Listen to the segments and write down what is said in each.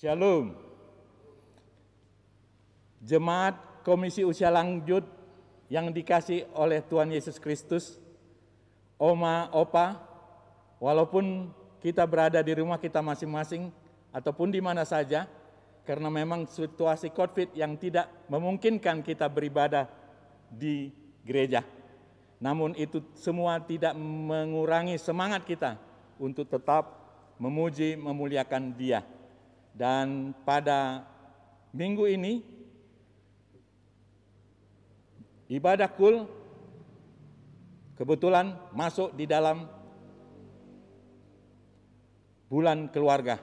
Shalom. Jemaat Komisi Usia Lanjut yang dikasih oleh Tuhan Yesus Kristus, Oma, Opa, walaupun kita berada di rumah kita masing-masing ataupun di mana saja, karena memang situasi COVID yang tidak memungkinkan kita beribadah di gereja. Namun itu semua tidak mengurangi semangat kita untuk tetap memuji, memuliakan Dia. Dan pada minggu ini, ibadah kul kebetulan masuk di dalam bulan keluarga.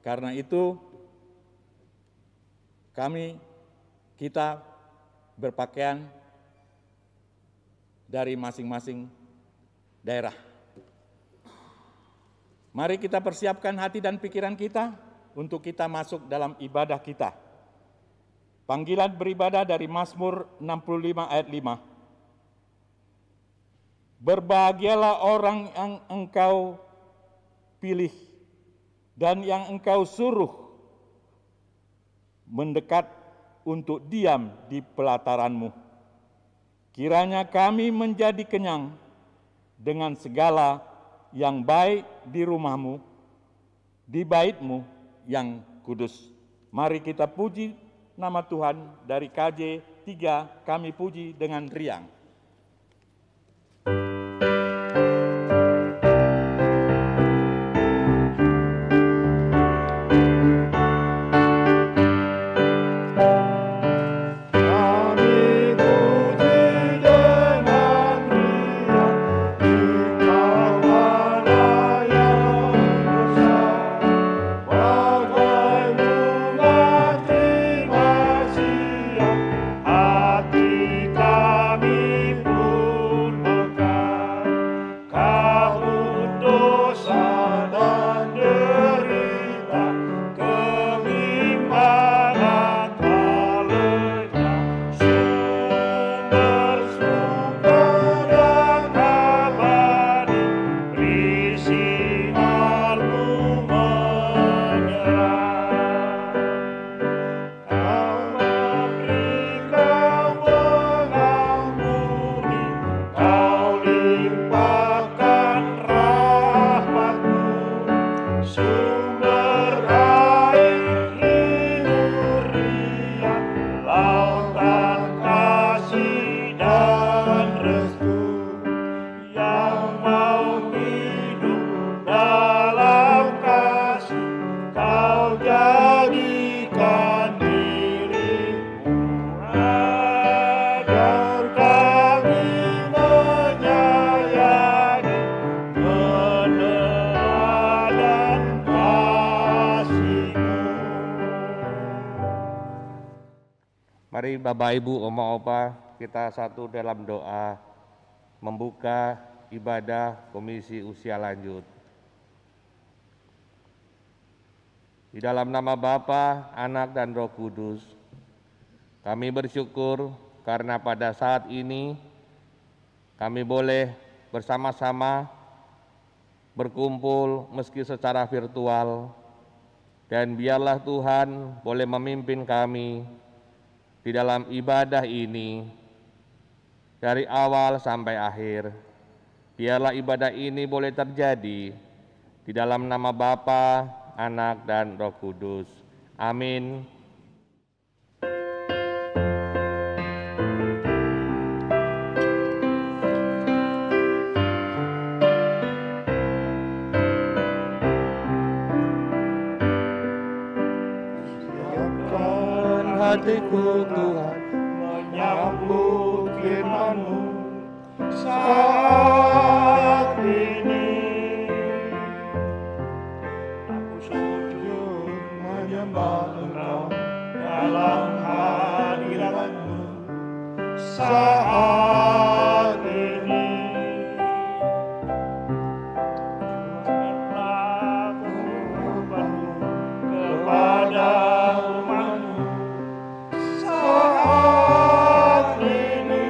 Karena itu kita berpakaian dari masing-masing daerah. Mari kita persiapkan hati dan pikiran kita untuk kita masuk dalam ibadah kita. Panggilan beribadah dari Mazmur 65 ayat 5. Berbahagialah orang yang engkau pilih dan yang engkau suruh mendekat untuk diam di pelataranmu. Kiranya kami menjadi kenyang dengan segala yang baik di rumahmu, di baitmu yang kudus. Mari kita puji nama Tuhan. Dari KJ 3 kami puji dengan riang. Mari Bapak, Ibu, Oma, Opa, kita satu dalam doa membuka ibadah Komisi Usia Lanjut. Di dalam nama Bapa, Anak, dan Roh Kudus, kami bersyukur karena pada saat ini kami boleh bersama-sama berkumpul meski secara virtual, dan biarlah Tuhan boleh memimpin kami di dalam ibadah ini dari awal sampai akhir. Biarlah ibadah ini boleh terjadi di dalam nama Bapa, Anak, dan Roh Kudus. Amin. Hatiku Tuhan menyambut firman-Mu saat ini. Aku sujud menyembah Engkau dalam hadirat-Mu saat ini. Curhatlah kehidupan-Mu kepada saat ini.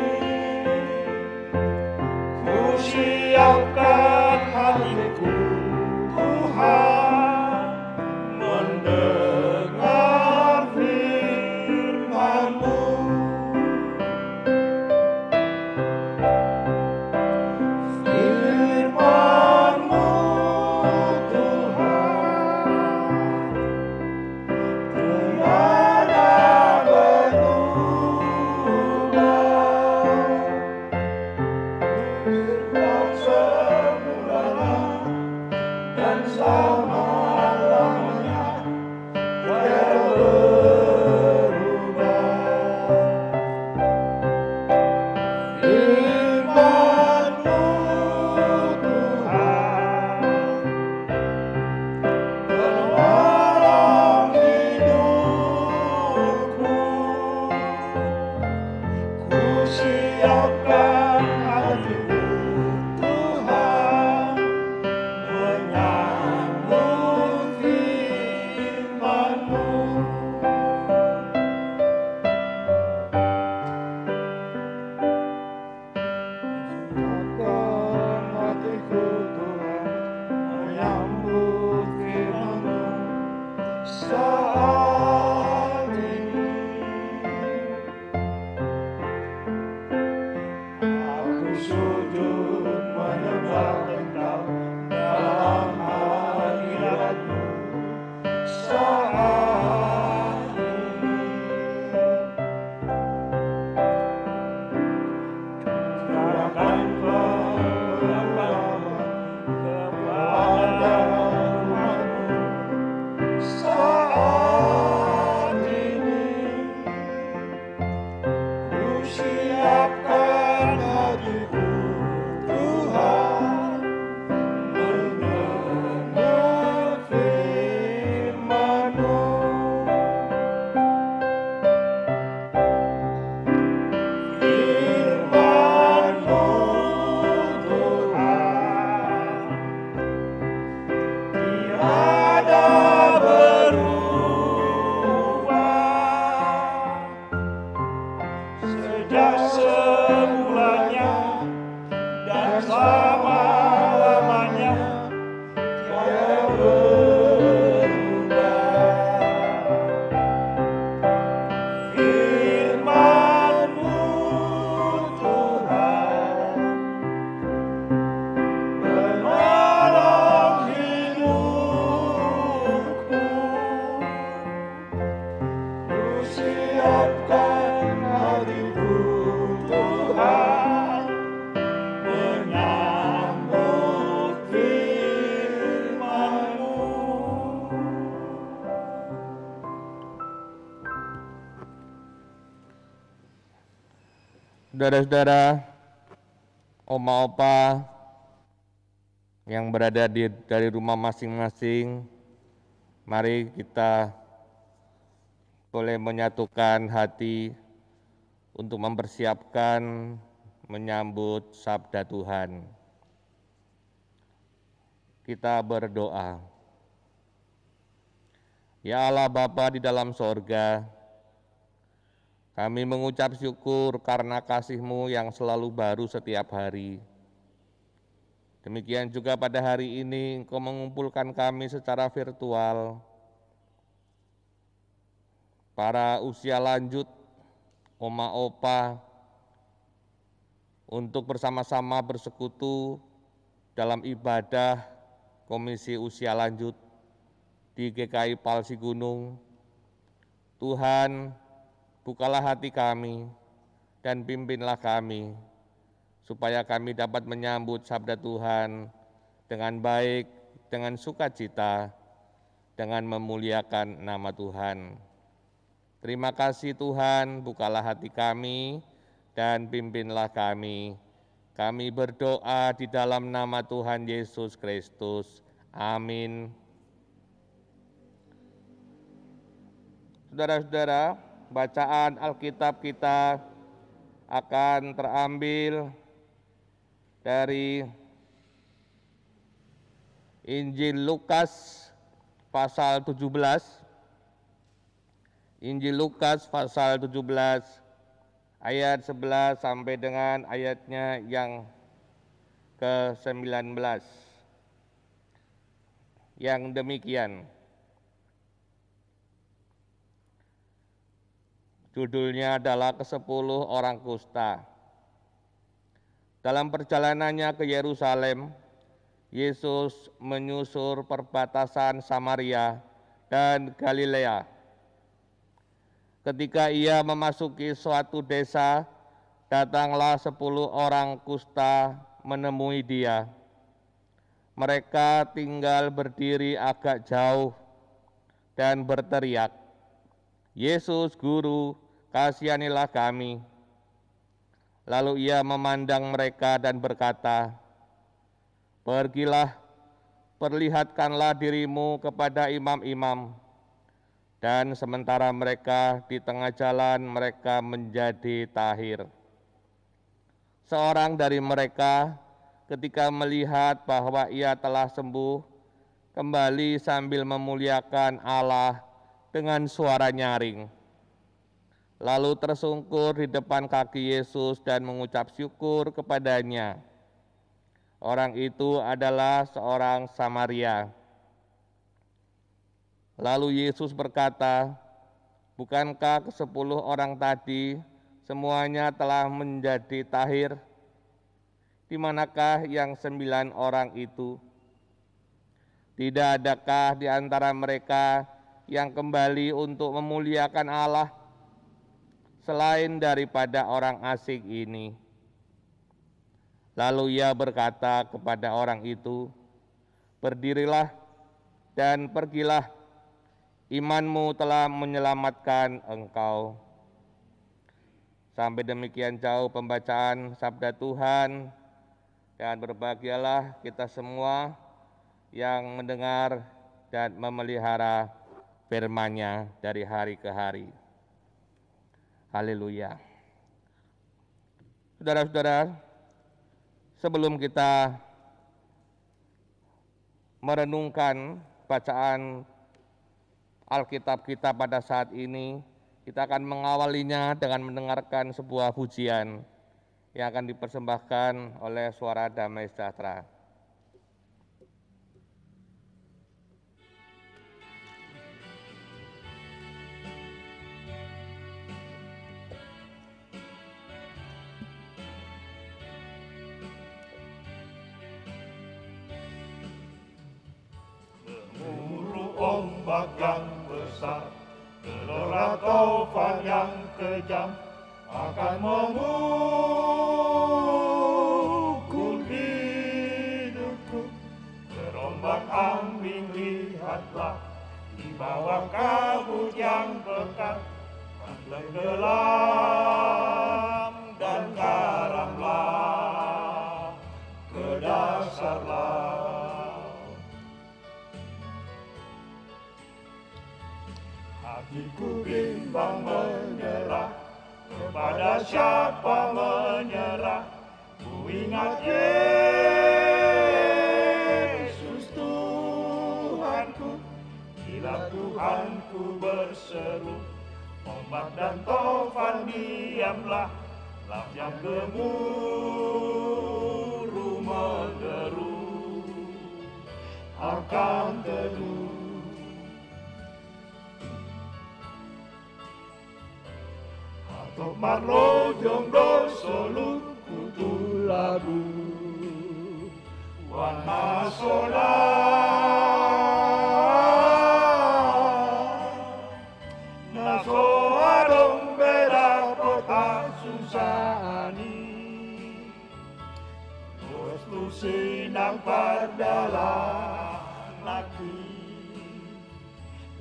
Saudara-saudara, oma opa yang berada dari rumah masing-masing, mari kita boleh menyatukan hati untuk mempersiapkan menyambut sabda Tuhan. Kita berdoa. Ya Allah Bapa di dalam sorga, kami mengucap syukur karena kasih-Mu yang selalu baru setiap hari. Demikian juga pada hari ini Engkau mengumpulkan kami secara virtual, para usia lanjut, oma opa, untuk bersama-sama bersekutu dalam ibadah Komisi Usia Lanjut di GKI Palsi Gunung. Tuhan, bukalah hati kami dan pimpinlah kami, supaya kami dapat menyambut sabda Tuhan dengan baik, dengan sukacita, dengan memuliakan nama Tuhan. Terima kasih Tuhan, bukalah hati kami dan pimpinlah kami. Kami berdoa di dalam nama Tuhan Yesus Kristus. Amin. Saudara-saudara, bacaan Alkitab kita akan terambil dari Injil Lukas pasal 17. Injil Lukas pasal 17 ayat 11 sampai dengan ayatnya yang ke-19. Yang demikian. Judulnya adalah ke-10 orang kusta. Dalam perjalanannya ke Yerusalem, Yesus menyusur perbatasan Samaria dan Galilea. Ketika ia memasuki suatu desa, datanglah 10 orang kusta menemui dia. Mereka tinggal berdiri agak jauh dan berteriak, "Yesus, Guru, kasihanilah kami." Lalu ia memandang mereka dan berkata, "Pergilah, perlihatkanlah dirimu kepada imam-imam." Dan sementara mereka di tengah jalan, mereka menjadi tahir. Seorang dari mereka ketika melihat bahwa ia telah sembuh, kembali sambil memuliakan Allah dengan suara nyaring. Lalu tersungkur di depan kaki Yesus dan mengucap syukur kepadanya. Orang itu adalah seorang Samaria. Lalu Yesus berkata, "Bukankah ke-10 orang tadi semuanya telah menjadi tahir? Di manakah yang 9 orang itu? Tidak adakah di antara mereka yang kembali untuk memuliakan Allah selain daripada orang asing ini?" Lalu ia berkata kepada orang itu, "Berdirilah dan pergilah, imanmu telah menyelamatkan engkau." Sampai demikian jauh pembacaan sabda Tuhan, dan berbahagialah kita semua yang mendengar dan memelihara firman-Nya dari hari ke hari. Haleluya. Saudara-saudara, sebelum kita merenungkan bacaan Alkitab kita pada saat ini, kita akan mengawalinya dengan mendengarkan sebuah pujian yang akan dipersembahkan oleh Suara Damai Sejahtera. Gemuruh ombak yang besar, gelora taufan yang kejam akan memukul hidupku. Gerombak ambing lihatlah, di bawah kabut yang pekat, tenggelam dan dasar laut. Hatiku bimbang menyerah, kepada siapa menyerah? Ku ingat Yesus Tuhanku, bila Tuhanku berseru, ombak dan tofan diamlah, laut yang gemuruh menderu akan teduh. Atau marlo jomblo solu kutu labu wana sola naso adong beda pota susani terus tu sinang pardalan laki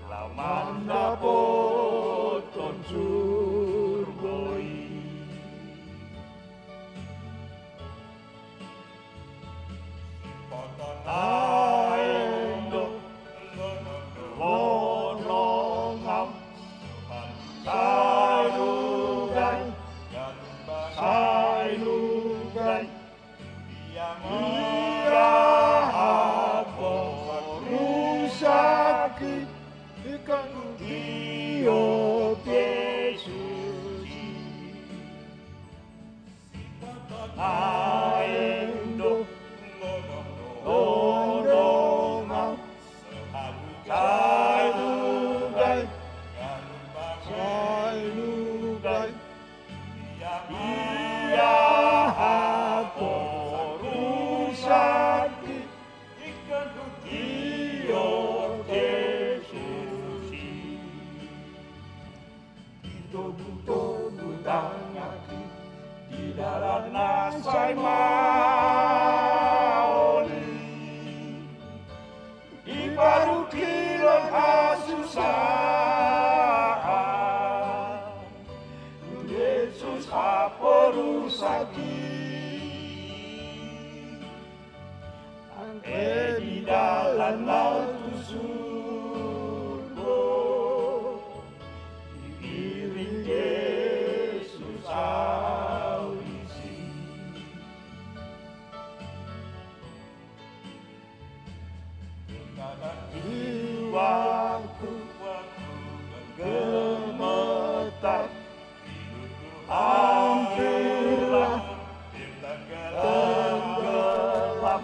laman dapot tonsur boy. Aendo lonongam sailugai ia apa rusaki ikan dio Yesus aendo lonongam sailugai ia apa rusaki ikan dio Yesus itu tangaki di dalam nasai maoli di baru kilon asusah Yesus apa rusaki angke di dalam laut surga diiring Yesus awisi jiwaku gemetar hampirlah tenggelam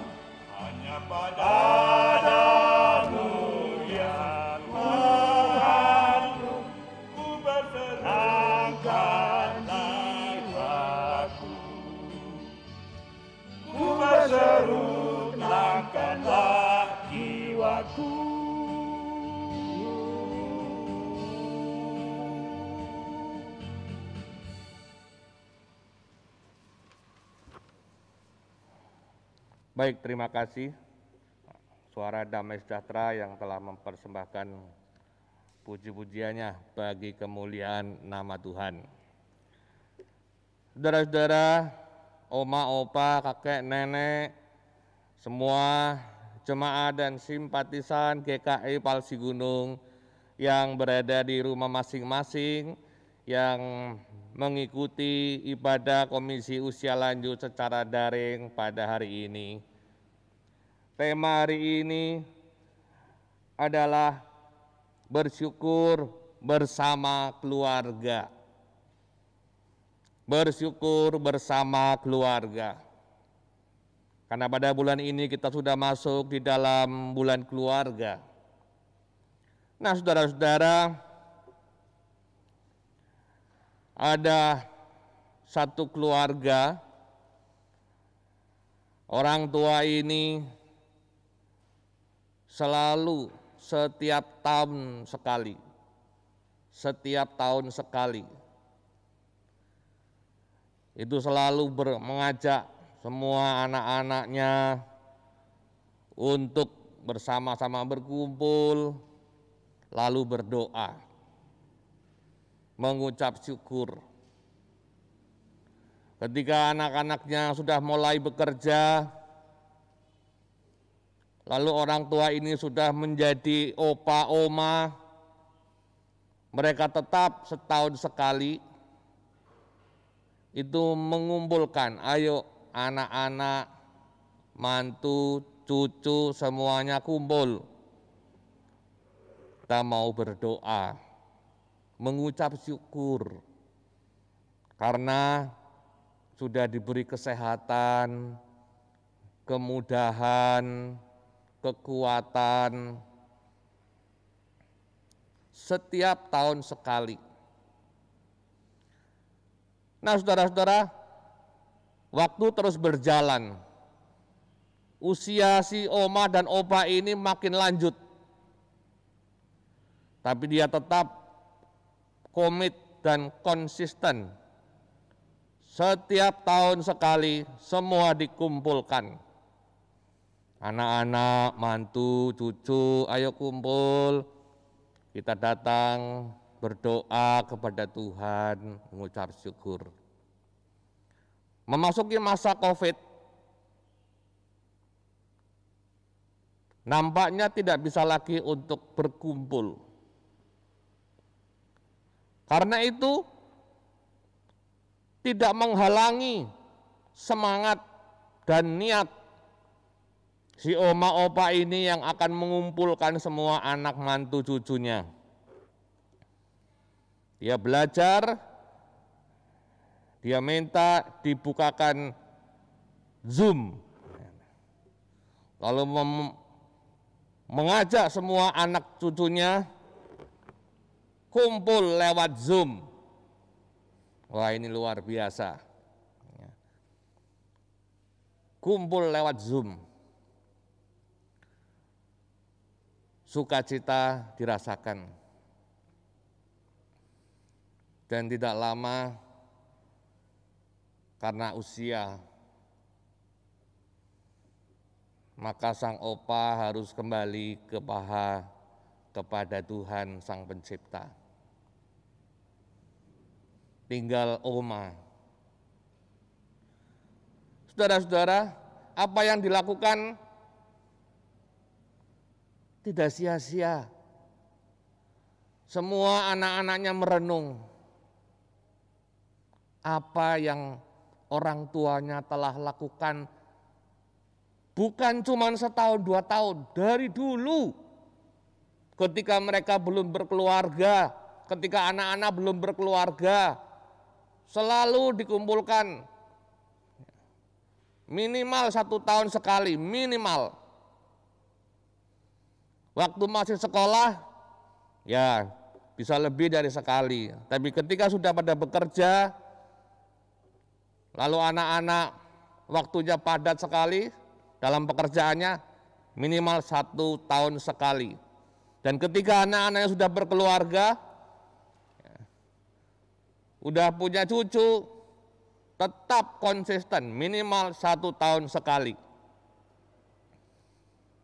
hanya padamu ya Tuhanku ku berserahkan jiwaku ku berserahkanlah jiwaku. Baik, terima kasih Suara Damai Sejahtera yang telah mempersembahkan puji-pujiannya bagi kemuliaan nama Tuhan. Saudara-saudara, oma, opa, kakek, nenek, semua jemaat dan simpatisan GKI Palsi Gunung yang berada di rumah masing-masing yang mengikuti ibadah Komisi Usia Lanjut secara daring pada hari ini. Tema hari ini adalah bersyukur bersama keluarga. Bersyukur bersama keluarga. Karena pada bulan ini kita sudah masuk di dalam bulan keluarga. Nah, saudara-saudara, ada satu keluarga, orang tua ini selalu setiap tahun sekali, itu selalu mengajak semua anak-anaknya untuk bersama-sama berkumpul, lalu berdoa, mengucap syukur. Ketika anak-anaknya sudah mulai bekerja, lalu orang tua ini sudah menjadi opa, oma, mereka tetap setahun sekali itu mengumpulkan, ayo anak-anak, mantu, cucu, semuanya kumpul. Kita mau berdoa, mengucap syukur, karena sudah diberi kesehatan, kemudahan, kekuatan, setiap tahun sekali. Nah saudara-saudara, waktu terus berjalan. Usia si oma dan opa ini makin lanjut. Tapi dia tetap komit dan konsisten. Setiap tahun sekali semua dikumpulkan. Anak-anak, mantu, cucu, ayo kumpul. Kita datang berdoa kepada Tuhan, mengucap syukur. Memasuki masa COVID, nampaknya tidak bisa lagi untuk berkumpul. Karena itu tidak menghalangi semangat dan niat si oma opa ini yang akan mengumpulkan semua anak mantu cucunya. Dia belajar, dia minta dibukakan Zoom, lalu mengajak semua anak cucunya kumpul lewat Zoom. Wah, ini luar biasa. Kumpul lewat Zoom. Sukacita dirasakan. Dan tidak lama karena usia, maka sang opa harus kembali kepada Tuhan Sang Pencipta. Tinggal oma. Saudara-saudara, apa yang dilakukan tidak sia-sia. Semua anak-anaknya merenung apa yang orang tuanya telah lakukan, bukan cuma setahun 2 tahun, dari dulu. Ketika mereka belum berkeluarga, ketika anak-anak belum berkeluarga, selalu dikumpulkan minimal 1 tahun sekali, minimal. Waktu masih sekolah, ya bisa lebih dari sekali. Tapi ketika sudah pada bekerja, lalu anak-anak waktunya padat sekali dalam pekerjaannya, minimal 1 tahun sekali. Dan ketika anak-anaknya sudah berkeluarga, udah punya cucu, tetap konsisten minimal 1 tahun sekali.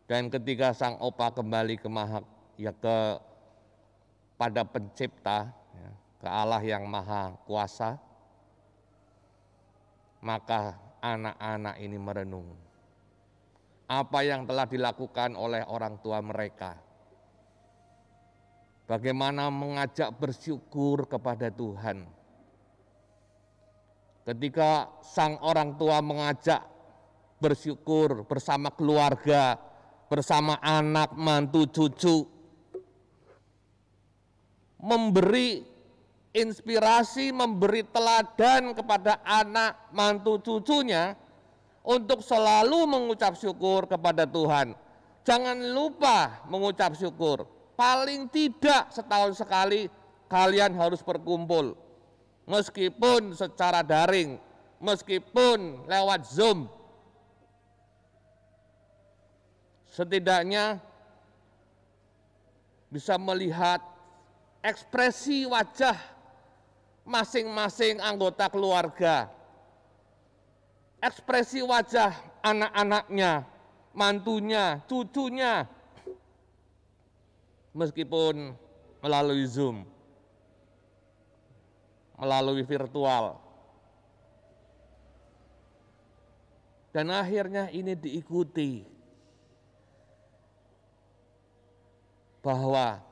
Dan ketika sang opa kembali pada Pencipta, ke Allah yang Maha Kuasa, maka anak-anak ini merenung apa yang telah dilakukan oleh orang tua mereka. Bagaimana mengajak bersyukur kepada Tuhan. Ketika sang orang tua mengajak bersyukur bersama keluarga, bersama anak, mantu, cucu, memberi inspirasi, memberi teladan kepada anak, mantu, cucunya untuk selalu mengucap syukur kepada Tuhan. Jangan lupa mengucap syukur. Paling tidak setahun sekali kalian harus berkumpul. Meskipun secara daring, meskipun lewat Zoom. Setidaknya bisa melihat ekspresi wajah masing-masing anggota keluarga. Ekspresi wajah anak-anaknya, mantunya, cucunya. Meskipun melalui Zoom, melalui virtual. Dan akhirnya ini diikuti bahwa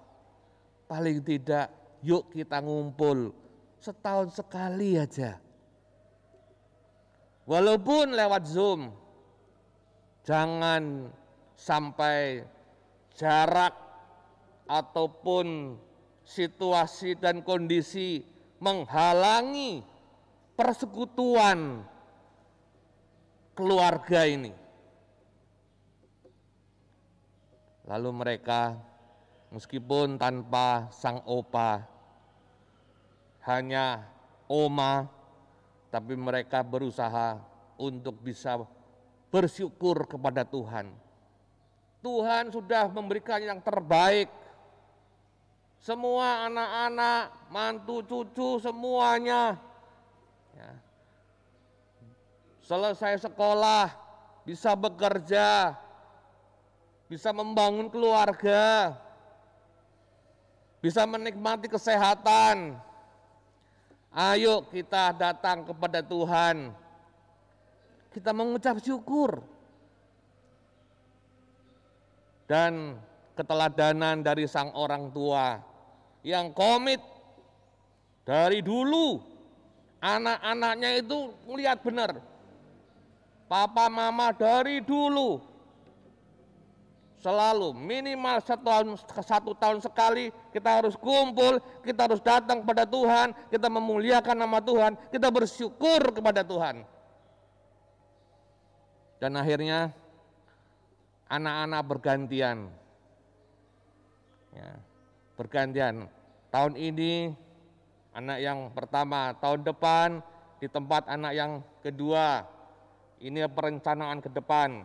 paling tidak yuk kita ngumpul setahun sekali aja. Walaupun lewat Zoom, jangan sampai jarak ataupun situasi dan kondisi menghalangi persekutuan keluarga ini. Lalu mereka meskipun tanpa sang opa, hanya oma, tapi mereka berusaha untuk bisa bersyukur kepada Tuhan. Tuhan sudah memberikan yang terbaik. Semua anak-anak, mantu, cucu, semuanya ya, selesai sekolah, bisa bekerja, bisa membangun keluarga, bisa menikmati kesehatan. Ayo kita datang kepada Tuhan, kita mengucap syukur. Dan keteladanan dari sang orang tua yang komit dari dulu, anak-anaknya itu melihat benar. Papa mama dari dulu selalu minimal satu tahun sekali kita harus kumpul, kita harus datang kepada Tuhan, kita memuliakan nama Tuhan, kita bersyukur kepada Tuhan. Dan akhirnya anak-anak bergantian. Ya, bergantian. Tahun ini anak yang pertama, tahun depan di tempat anak yang kedua. Ini perencanaan ke depan.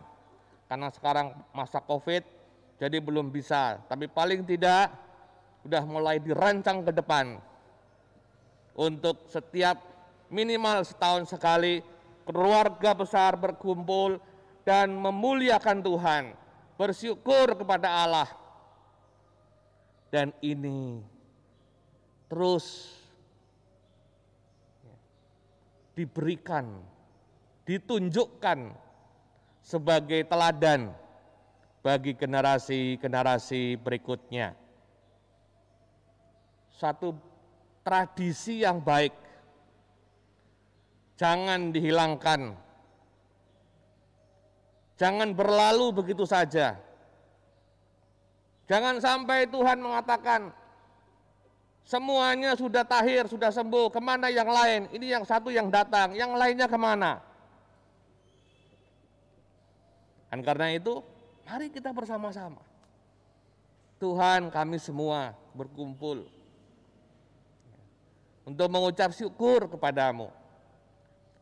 Karena sekarang masa Covid, jadi belum bisa. Tapi paling tidak sudah mulai dirancang ke depan. Untuk setiap minimal setahun sekali, keluarga besar berkumpul dan memuliakan Tuhan. Bersyukur kepada Allah. Dan ini terus diberikan, ditunjukkan sebagai teladan bagi generasi-generasi berikutnya. Satu tradisi yang baik, jangan dihilangkan, jangan berlalu begitu saja. Jangan sampai Tuhan mengatakan, semuanya sudah tahir, sudah sembuh, kemana yang lain? Ini yang satu yang datang, yang lainnya kemana? Dan karena itu, mari kita bersama-sama. Tuhan, kami semua berkumpul untuk mengucap syukur kepadamu.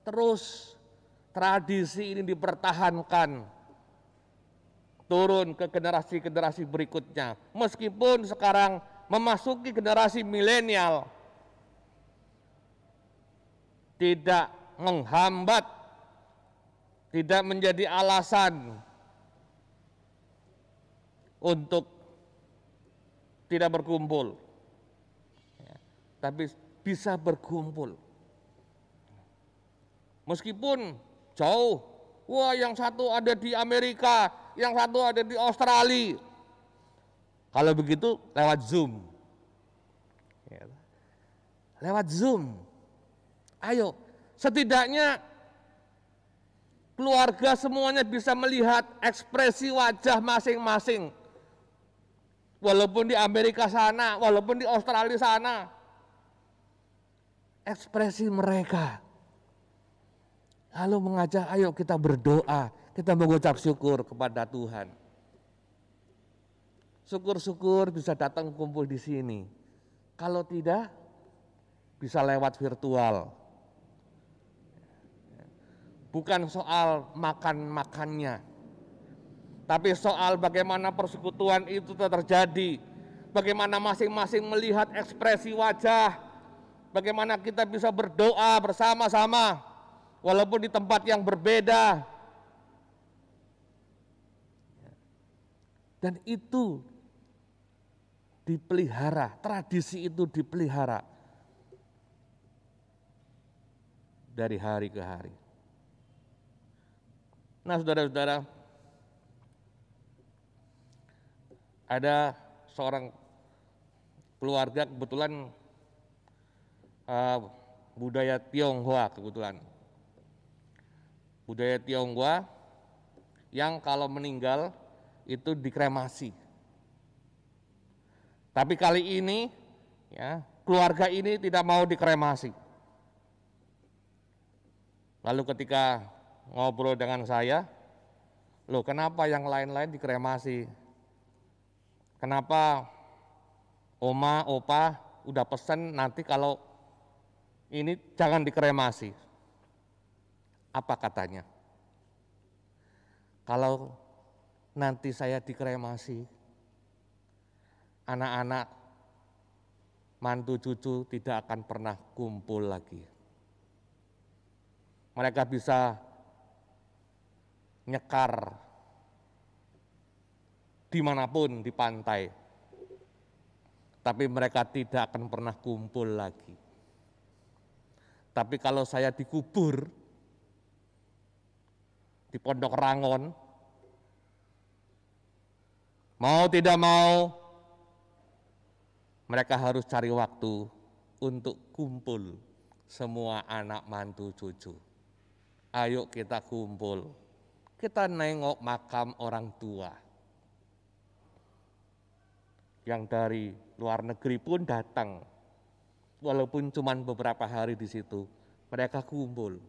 Terus tradisi ini dipertahankan, turun ke generasi-generasi berikutnya. Meskipun sekarang memasuki generasi milenial, tidak menghambat, tidak menjadi alasan untuk tidak berkumpul, tapi bisa berkumpul. Meskipun jauh, wah yang satu ada di Amerika, yang satu ada di Australia. Kalau begitu lewat Zoom. Lewat Zoom. Ayo, setidaknya keluarga semuanya bisa melihat ekspresi wajah masing-masing. Walaupun di Amerika sana, walaupun di Australia sana. Ekspresi mereka. Lalu mengajak, ayo kita berdoa, kita mengucap syukur kepada Tuhan. Syukur-syukur bisa datang kumpul di sini. Kalau tidak, bisa lewat virtual. Bukan soal makan-makannya, tapi soal bagaimana persekutuan itu terjadi, bagaimana masing-masing melihat ekspresi wajah, bagaimana kita bisa berdoa bersama-sama, walaupun di tempat yang berbeda. Dan itu dipelihara, tradisi itu dipelihara dari hari ke hari. Nah, saudara-saudara, ada seorang keluarga kebetulan budaya Tionghoa kebetulan. Budaya Tionghoa yang kalau meninggal itu dikremasi. Tapi kali ini ya, keluarga ini tidak mau dikremasi. Lalu ketika ngobrol dengan saya, loh kenapa yang lain-lain dikremasi? Kenapa oma, opa udah pesen nanti kalau ini jangan dikremasi? Apa katanya? Kalau nanti saya dikremasi, anak-anak, mantu cucu tidak akan pernah kumpul lagi. Mereka bisa nyekar dimanapun di pantai, tapi mereka tidak akan pernah kumpul lagi. Tapi kalau saya dikubur di Pondok Rangon, mau tidak mau mereka harus cari waktu untuk kumpul semua anak mantu cucu. Ayo kita kumpul, kita nengok makam orang tua. Yang dari luar negeri pun datang, walaupun cuma beberapa hari di situ, mereka kumpul.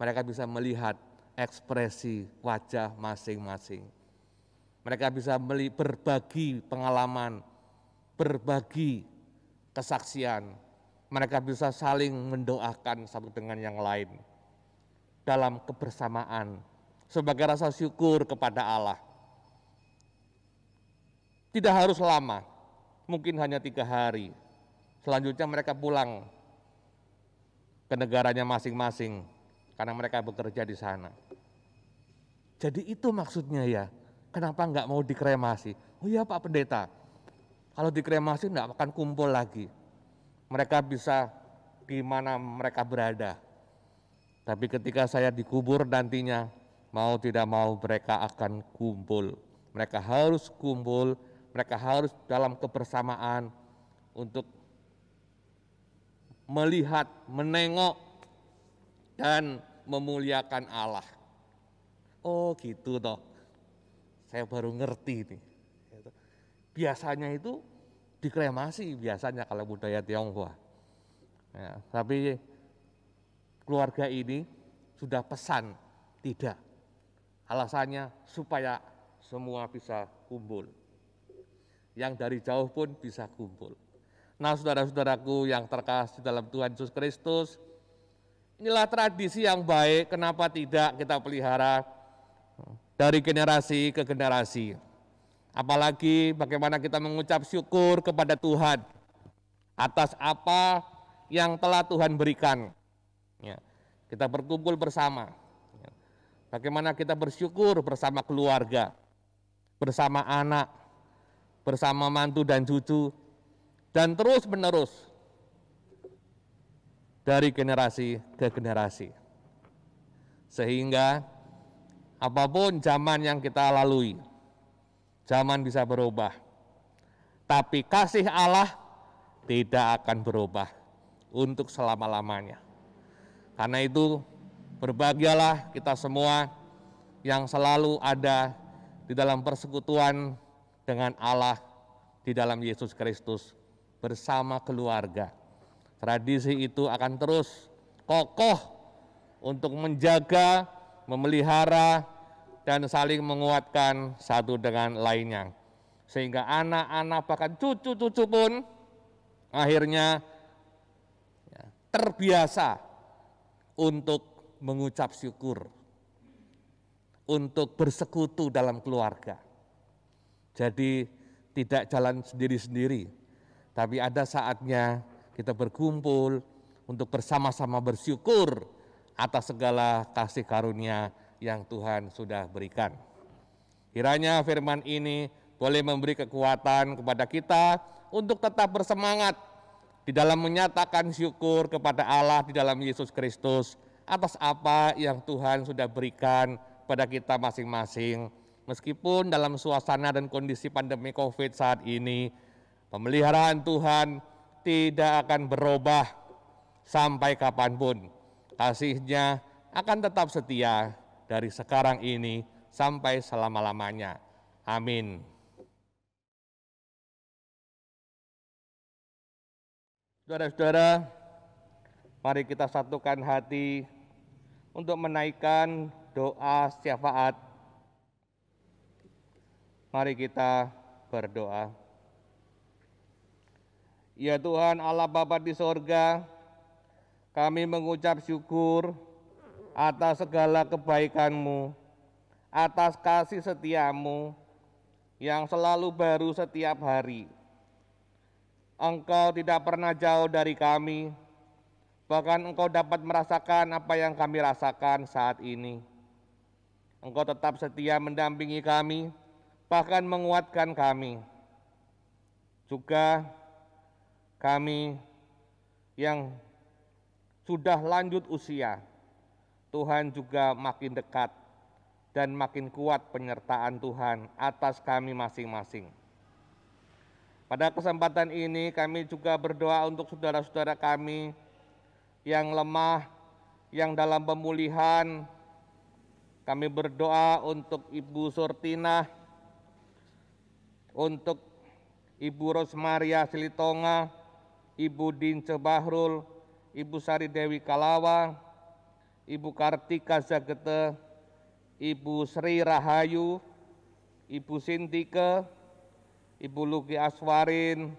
Mereka bisa melihat ekspresi wajah masing-masing. Mereka bisa berbagi pengalaman, berbagi kesaksian. Mereka bisa saling mendoakan satu dengan yang lain dalam kebersamaan sebagai rasa syukur kepada Allah. Tidak harus lama, mungkin hanya 3 hari. Selanjutnya mereka pulang ke negaranya masing-masing karena mereka bekerja di sana. Jadi itu maksudnya ya, kenapa enggak mau dikremasi? Oh iya Pak Pendeta, kalau dikremasi enggak akan kumpul lagi. Mereka bisa di mana mereka berada. Tapi ketika saya dikubur nantinya, mau tidak mau mereka akan kumpul. Mereka harus kumpul, mereka harus dalam kebersamaan untuk melihat, menengok, dan memuliakan Allah. Oh gitu toh, saya baru ngerti nih. Biasanya itu dikremasi biasanya kalau budaya Tionghoa. Ya, tapi keluarga ini sudah pesan tidak. Alasannya supaya semua bisa kumpul. Yang dari jauh pun bisa kumpul. Nah saudara-saudaraku yang terkasih dalam Tuhan Yesus Kristus, inilah tradisi yang baik, kenapa tidak kita pelihara dari generasi ke generasi. Apalagi bagaimana kita mengucap syukur kepada Tuhan atas apa yang telah Tuhan berikan. Ya, kita berkumpul bersama. Ya, bagaimana kita bersyukur bersama keluarga, bersama anak, bersama mantu dan cucu, dan terus menerus dari generasi ke generasi. Sehingga apapun zaman yang kita lalui, zaman bisa berubah, tapi kasih Allah tidak akan berubah untuk selama-lamanya. Karena itu berbahagialah kita semua yang selalu ada di dalam persekutuan dengan Allah di dalam Yesus Kristus bersama keluarga. Tradisi itu akan terus kokoh untuk menjaga, memelihara, dan saling menguatkan satu dengan lainnya. Sehingga anak-anak bahkan cucu-cucu pun akhirnya terbiasa untuk mengucap syukur, untuk bersekutu dalam keluarga. Jadi tidak jalan sendiri-sendiri, tapi ada saatnya kita berkumpul untuk bersama-sama bersyukur atas segala kasih karunia yang Tuhan sudah berikan. Kiranya firman ini boleh memberi kekuatan kepada kita untuk tetap bersemangat di dalam menyatakan syukur kepada Allah di dalam Yesus Kristus atas apa yang Tuhan sudah berikan pada kita masing-masing Meskipun dalam suasana dan kondisi pandemi COVID saat ini, pemeliharaan Tuhan tidak akan berubah sampai kapanpun. Kasih-Nya akan tetap setia dari sekarang ini sampai selama-lamanya. Amin. Saudara-saudara, mari kita satukan hati untuk menaikkan doa syafaat. Mari kita berdoa. Ya Tuhan Allah Bapa di sorga, kami mengucap syukur atas segala kebaikan-Mu, atas kasih setia-Mu yang selalu baru setiap hari. Engkau tidak pernah jauh dari kami, bahkan Engkau dapat merasakan apa yang kami rasakan saat ini. Engkau tetap setia mendampingi kami, bahkan menguatkan kami. Juga kami yang sudah lanjut usia, Tuhan juga makin dekat dan makin kuat penyertaan Tuhan atas kami masing-masing. Pada kesempatan ini kami juga berdoa untuk saudara-saudara kami yang lemah, yang dalam pemulihan. Kami berdoa untuk Ibu Surtina, untuk Ibu Rosmaria Silitonga, Ibu Dince Bahrul, Ibu Sari Dewi Kalawa, Ibu Kartika Zagete, Ibu Sri Rahayu, Ibu Sintike, Ibu Luki Aswarin,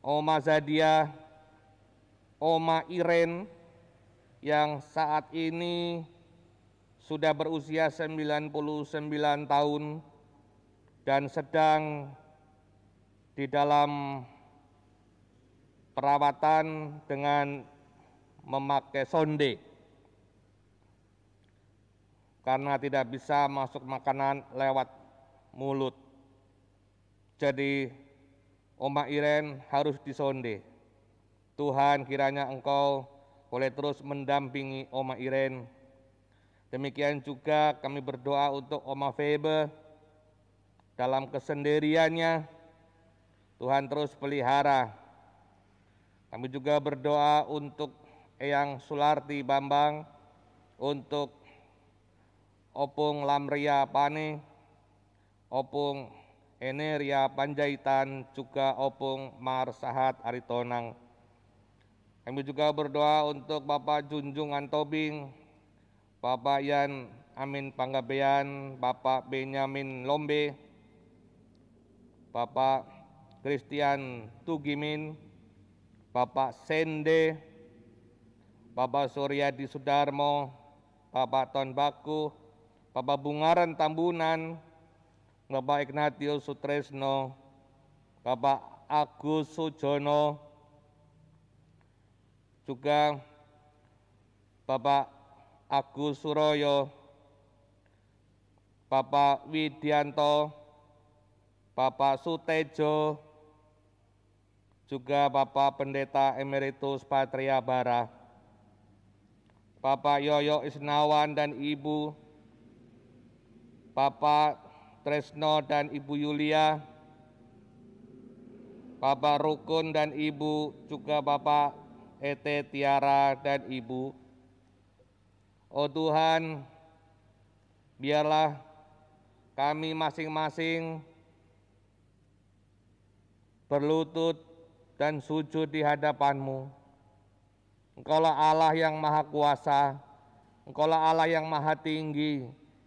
Oma Zadia, Oma Iren yang saat ini sudah berusia 99 tahun dan sedang di dalam perawatan dengan memakai sonde karena tidak bisa masuk makanan lewat mulut. Jadi Oma Iren harus disonde. Tuhan kiranya Engkau boleh terus mendampingi Oma Iren. Demikian juga kami berdoa untuk Oma Febe dalam kesendiriannya. Tuhan terus pelihara. Kami juga berdoa untuk Eyang Sularti Bambang, untuk Opung Lamria Pane, Opung Eneria Panjaitan, juga Opung Marsahat Aritonang. Kami juga berdoa untuk Bapak Junjungan Tobing, Bapak Yan Amin Panggabean, Bapak Benyamin Lombe, Bapak Christian Tugimin, Bapak Sende, Bapak Suryadi Sudarmo, Bapak Ton Baku, Bapak Bungaran Tambunan, Bapak Ignatius Sutresno, Bapak Agus Sujono, juga Bapak Agus Suroyo, Bapak Widianto, Bapak Sutejo, juga Bapak Pendeta Emeritus Patria Bara, Bapak Yoyo Isnawan dan Ibu, Bapak Tresno dan Ibu Yulia, Bapak Rukun dan Ibu, juga Bapak Ete Tiara dan Ibu. Oh Tuhan, biarlah kami masing-masing berlutut dan sujud di hadapan-Mu. Engkaulah Allah yang Maha Kuasa, Engkaulah Allah yang Maha Tinggi,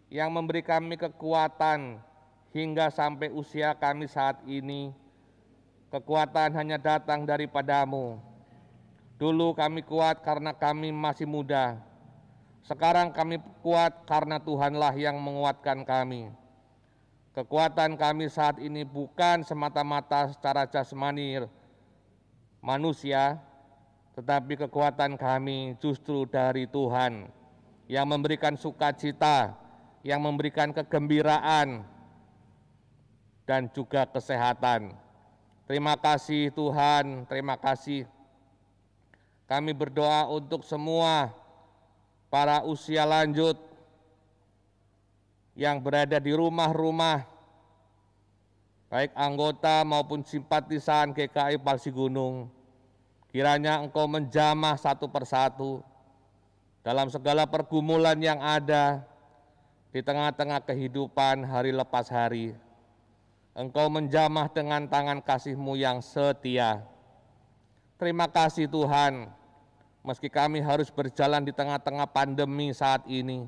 yang memberi kami kekuatan hingga sampai usia kami saat ini. Kekuatan hanya datang daripada-Mu. Dulu kami kuat karena kami masih muda. Sekarang kami kuat karena Tuhanlah yang menguatkan kami. Kekuatan kami saat ini bukan semata-mata secara jasmani manusia, tetapi kekuatan kami justru dari Tuhan yang memberikan sukacita, yang memberikan kegembiraan, dan juga kesehatan. Terima kasih Tuhan, terima kasih. Kami berdoa untuk semua para usia lanjut yang berada di rumah-rumah, baik anggota maupun simpatisan GKI Palsi Gunung, kiranya Engkau menjamah satu persatu dalam segala pergumulan yang ada di tengah-tengah kehidupan hari lepas hari. Engkau menjamah dengan tangan kasih-Mu yang setia. Terima kasih Tuhan, meski kami harus berjalan di tengah-tengah pandemi saat ini,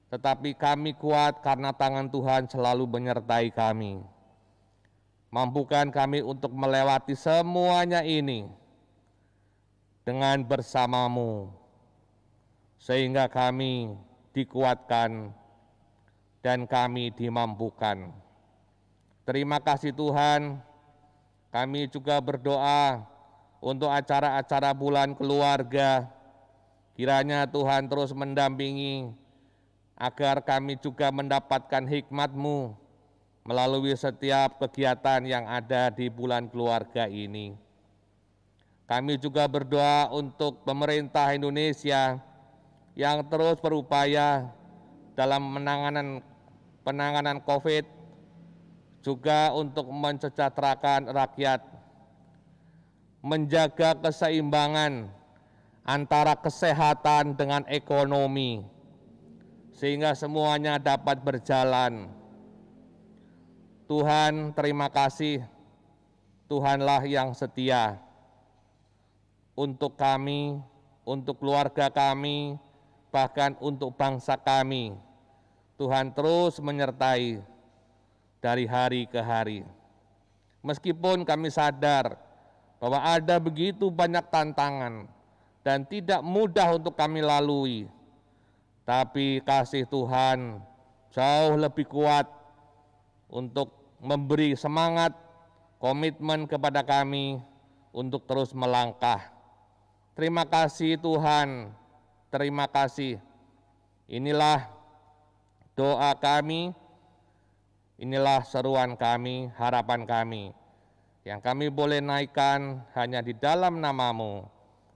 tetapi kami kuat karena tangan Tuhan selalu menyertai kami. Mampukan kami untuk melewati semuanya ini dengan bersama-Mu, sehingga kami dikuatkan dan kami dimampukan. Terima kasih Tuhan, kami juga berdoa untuk acara-acara bulan keluarga. Kiranya Tuhan terus mendampingi agar kami juga mendapatkan hikmat-Mu melalui setiap kegiatan yang ada di bulan keluarga ini. Kami juga berdoa untuk pemerintah Indonesia yang terus berupaya dalam penanganan COVID, juga untuk mensejahterakan rakyat, menjaga keseimbangan antara kesehatan dengan ekonomi, sehingga semuanya dapat berjalan. Tuhan, terima kasih, Tuhanlah yang setia untuk kami, untuk keluarga kami, bahkan untuk bangsa kami. Tuhan terus menyertai dari hari ke hari. Meskipun kami sadar bahwa ada begitu banyak tantangan dan tidak mudah untuk kami lalui, tapi kasih Tuhan jauh lebih kuat untuk memberi semangat, komitmen kepada kami untuk terus melangkah. Terima kasih Tuhan, terima kasih. Inilah doa kami, inilah seruan kami, harapan kami, yang kami boleh naikkan hanya di dalam nama-Mu,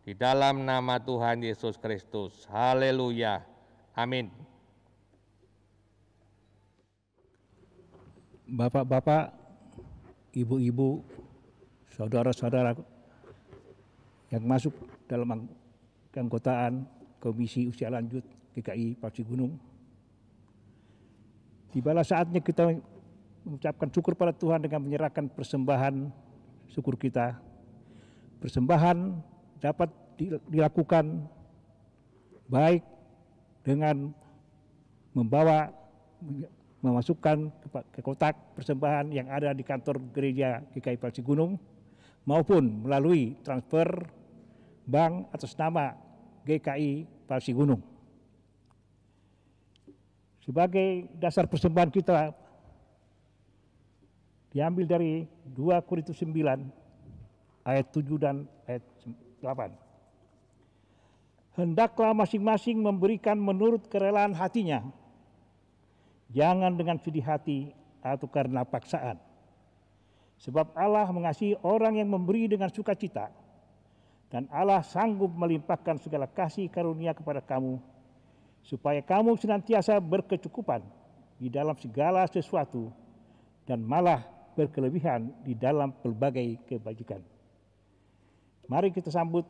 di dalam nama Tuhan Yesus Kristus. Haleluya. Amin. Bapak-bapak, ibu-ibu, saudara-saudara yang masuk dalam keanggotaan Komisi Usia Lanjut GKI Palsi Gunung, tibalah saatnya kita mengucapkan syukur pada Tuhan dengan menyerahkan persembahan syukur kita. Persembahan dapat dilakukan baik dengan memasukkan ke kotak persembahan yang ada di kantor gereja GKI Palsi Gunung, maupun melalui transfer bank atas nama GKI Palsi Gunung. Sebagai dasar persembahan kita diambil dari 2 Korintus 9 ayat 7 dan ayat 8. Hendaklah masing-masing memberikan menurut kerelaan hatinya, jangan dengan sedih hati atau karena paksaan. Sebab Allah mengasihi orang yang memberi dengan sukacita, dan Allah sanggup melimpahkan segala kasih karunia kepada kamu, supaya kamu senantiasa berkecukupan di dalam segala sesuatu, dan malah berkelebihan di dalam pelbagai kebajikan. Mari kita sambut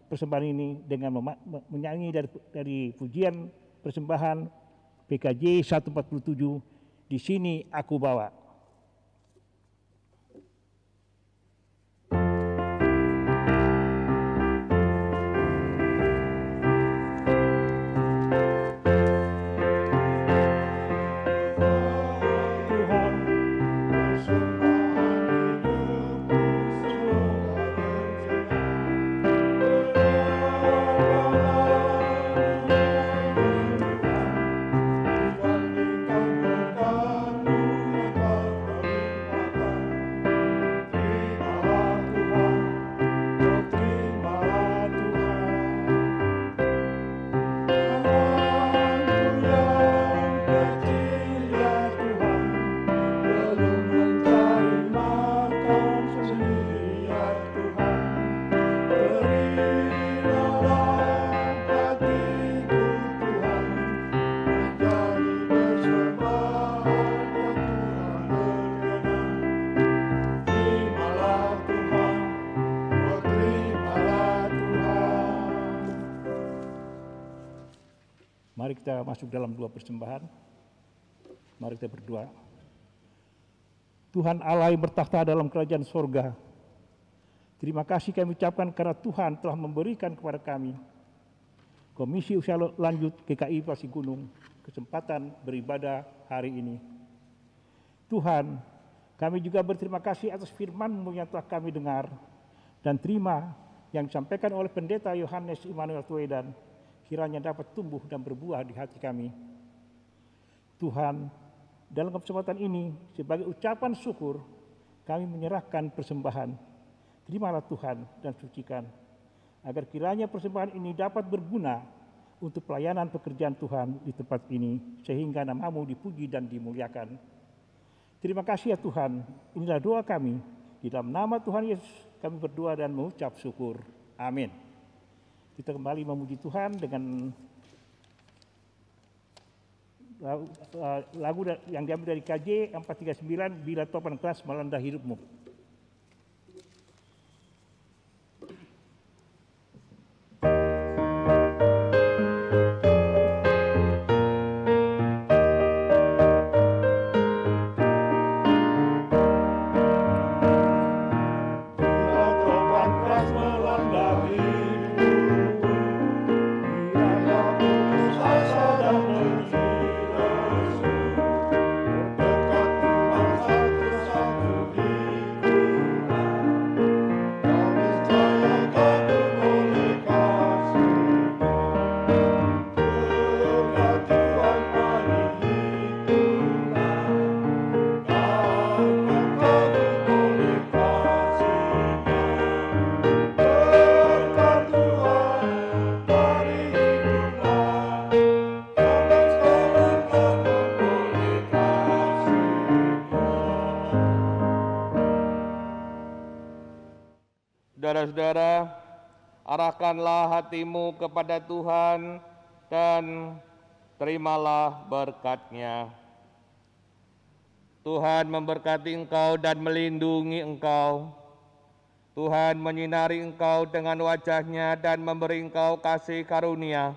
persembahan ini dengan menyanyi dari pujian persembahan PKJ 147, Di Sini Aku Bawa. Tuhan kita masuk dalam dua persembahan. Mari kita berdoa. Tuhan Allah yang bertakhta dalam kerajaan sorga, terima kasih kami ucapkan karena Tuhan telah memberikan kepada kami, Komisi Usia Lanjut GKI Pasi Gunung, kesempatan beribadah hari ini. Tuhan, kami juga berterima kasih atas firman-Mu yang telah kami dengar dan terima yang disampaikan oleh Pendeta Yohanes Immanuel Tuedan, kiranya dapat tumbuh dan berbuah di hati kami. Tuhan, dalam kesempatan ini, sebagai ucapan syukur, kami menyerahkan persembahan. Terimalah Tuhan dan sucikan, agar kiranya persembahan ini dapat berguna untuk pelayanan pekerjaan Tuhan di tempat ini, sehingga nama-Mu dipuji dan dimuliakan. Terima kasih ya Tuhan, inilah doa kami. Di dalam nama Tuhan Yesus kami berdoa dan mengucap syukur. Amin. Kita kembali memuji Tuhan dengan lagu yang diambil dari KJ 439, Bila Topan Keras Melanda Hidupmu. Saudara-saudara, arahkanlah hatimu kepada Tuhan dan terimalah berkat-Nya. Tuhan memberkati engkau dan melindungi engkau. Tuhan menyinari engkau dengan wajah-Nya dan memberi engkau kasih karunia.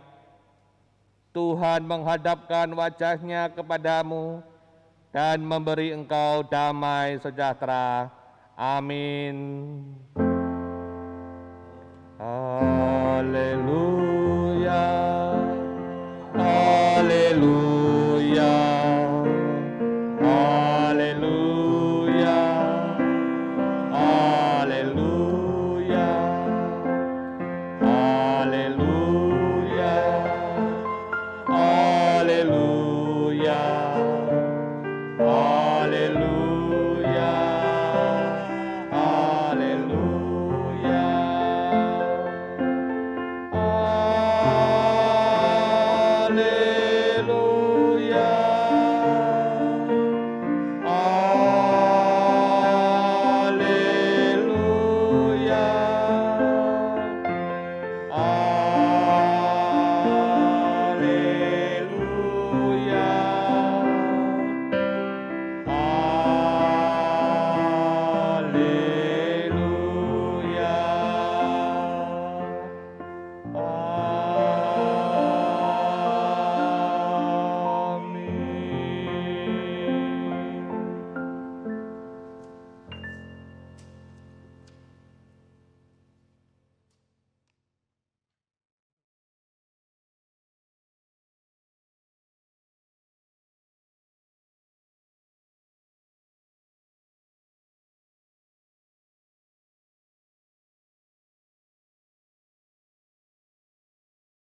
Tuhan menghadapkan wajah-Nya kepadamu dan memberi engkau damai sejahtera. Amin. Haleluya.